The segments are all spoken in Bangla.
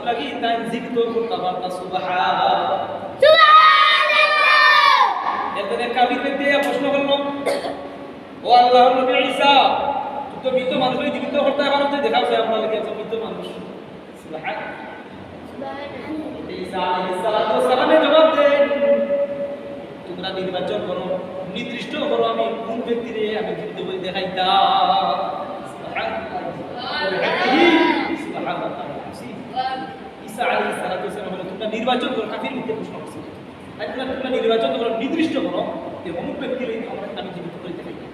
লাগি তাই জিকির করতে পারতা সুবহানাল্লাহ এখানে কাফির ব্যক্তি প্রশ্ন করলো ও আল্লাহর নবী ঈসা তুই তো মৃত মানুষই জীবিত করতে পারতে দেখাও যে আমরা লাগে মৃত মানুষ সুবহানাল্লাহ ঈসা আলাইহিস সালামে জবাব দেন তোমরা নির্বাচন করো নির্দিষ্ট করো আমি কোন ব্যক্তিরে আমি জীবিত বলে দেখাইতা ঈসা আলাইহিস সালাম তোমরা নির্বাচন করো কাফির ব্যক্তি প্রশ্ন করছে তাই তোমরা নির্বাচন করো নির্দিষ্ট করো যে অমুক ব্যক্তিরে আমি জীবিত করে দেখাইতা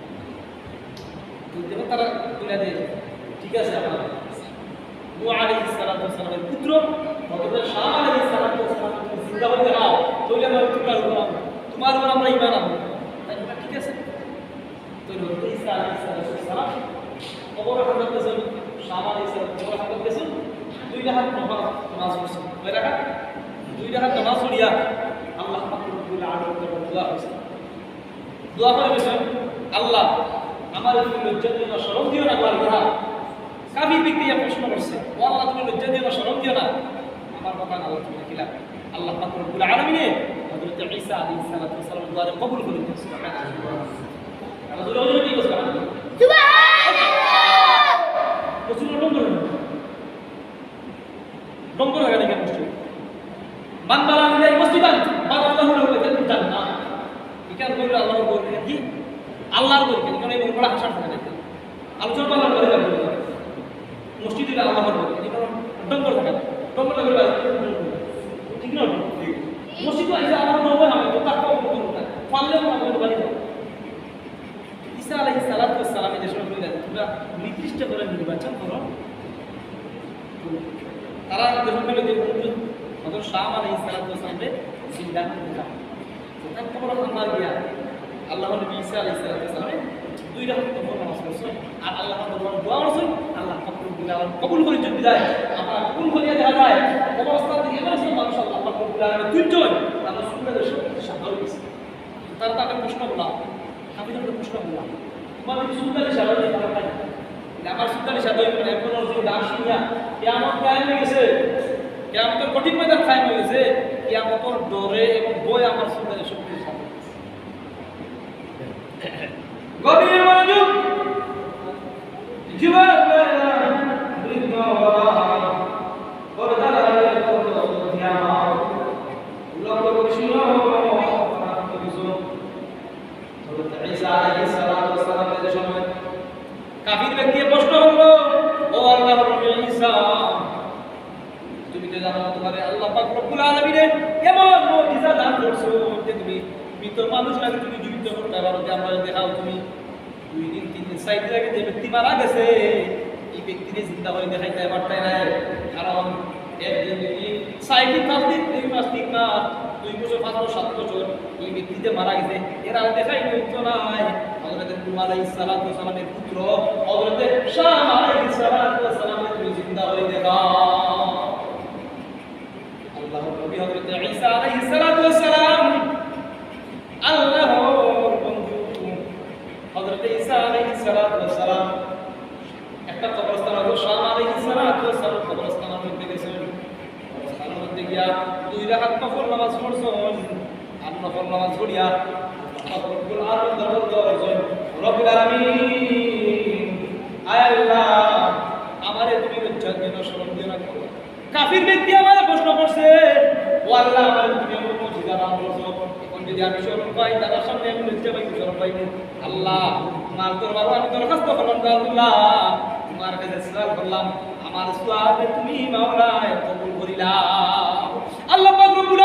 তো তারা তুলে দেয় ঠিক আছে আমার নূহ আলাইহিস সালামের পুত্র হযরত শাম আলাইহিস সালাম জিন্দা হয়ে দাও তাহলে আমরা তোমার উপর আমরা ঈমান আনবো তাই ঠিক আছে তো হযরত ঈসা আলাইহিস সালাম কবর হাজত করেছেন শাম আলাইহিস সালাম কবর হাজত করেছেন দুই রাকাত নামাজ পড়ছেন কয় রাকাত দুই রাকাত নামাজ পড়িয়া আল্লাহ পাক রব্বুল আলামিনের দোয়া করেছেন দোয়া করেছেন আল্লাহ আমার তুমি লজ্জা দিও না শরম দিও না আল্লাহ কাফির ব্যক্তি প্রশ্ন করছে ও আল্লাহ তুমি লজ্জা দিও না শরম দিও না আমার কথা আল্লাহ তুমি কিলা আল্লাহ পাক রব্বুল আলামিন হযরত ঈসা আলাইহিস সালাম দোয়া কবুল করে নিয়েছেন সুবহানাল্লাহ আল্লাহ দোয়া কি করছে সুবহানাল্লাহ প্রচুর নম্বর হয়ে গেল মুসলিম মান বালা লিলাই মসজিদান বারাল্লাহু লাহু লাকাল জান্নাহ ইকার কইল আল্লাহর বলে কি আল্লাহর বলে কেন এই বড় হাসার থাকে না আলোচনা আল্লাহর বলে মসজিদে আল্লাহর বলে এই কারণ নম্বর থাকে নম্বর লাগে ঠিক না মসজিদ আইসা আমার নবয় হবে তো তার কম করতে পারলে না বলতে পারি না ঈসা আলাইহিস সালাম এই দেশের বলে তোমরা নির্দিষ্ট করে নির্বাচন করো তারা যখন বলে যে হযরত শাম আলাইহিস সালামকে জিন্দা করে দাও তো তারপর আমরা গিয়া আল্লাহর নবী ঈসা আলাইহিস সালাম দুই রাকাত নামাজ পড়ছেন আর আল্লাহর দরবারে দোয়া করছেন আল্লাহ পাক রব্বুল আলামিন কবুল করে যদি দেয় আমরা কবুল করিয়া দেখা যায় অবস্থা থেকে এমন সব মানুষ আল্লাহ পাক রব্বুল আলামিন দুইজন আমরা সুন্দর সাহায্য করেছি তার তাকে প্রশ্ন বলা আমি যখন প্রশ্ন বললাম তোমার কি সুন্দর সাহায্য দিতে পারে আমার সুন্দর সাহায্য মানে এখন যে দাস শুনিয়া কিয়ামত কায়েম হয়ে গেছে কিয়ামতের কঠিন ময়দান কায়েম হয়ে গেছে কিয়ামতের ডরে এবং ভয় আমার সুন্দর শক্তি গভীর মনোযোগ জীবন বৃদ্ধ বড়দার কত ধ্যান লক্ষ্য কৃষ্ণ হযরত ঈসা আলাইহিস সালামের সময় কাফির ব্যক্তি প্রশ্ন হলো ও আল্লাহর নবী ঈসা তুমি তো জানো তোমারে আল্লাহ পাক রব্বুল আলামিন এমন মুজিজা দান করছো যে তুমি মৃত মানুষ লাগে তুমি জীবিত করতে পারো যে আমরা দেখাও তুমি 2 দিন 3 দিন 4 দিন আগে যে ব্যক্তি মারা গেছে এই ব্যক্তিকে জিন্দা করে দেখাইতে পারতাই না কারণ একদিন যদি 4 দিন 5 দিন 3 দিন না 2 বছর 5 বছর 7 বছর এই ব্যক্তি যে মারা গেছে এরা দেখাই হইতো না হযরত নূহ আলাইহিস সালামের পুত্র হযরত শাম আলাইহিস সালামের তুমি জিন্দা করে দেখাও আল্লাহর নবী হযরত ঈসা আলাইহিস সালাম আল্লাহর বন্ধু হযরত ঈসা আলাইহিস সালাম একটা কবরস্থান হলো শাম আলাইহিস সালাম কবরস্থানের মধ্যে গেছেন কবরস্থানের মধ্যে গিয়া 2 রাকাত নফল নামাজ পড়ছেন আর নফল নামাজ পড়িয়া রব্বুল আলামিন দরবার রব্বুল আলামিন আয় আল্লাহ আমারে তুমি লজ্জা দিও না শরম দিও না কাফির ব্যক্তি আমারে প্রশ্ন করছে ও আল্লাহ আমারে তুমি মুজিজা দান করছো এখন যদি আমি শরম পাই তার সামনে আমি লজ্জা পাই শরম পাই আল্লাহ তোমার দরবারে আমি দরখাস্ত করলাম আল্লাহ তোমার কাছে সালাম করলাম আমার সুআলে তুমি মাওলা কবুল করিলা আল্লাহ পাক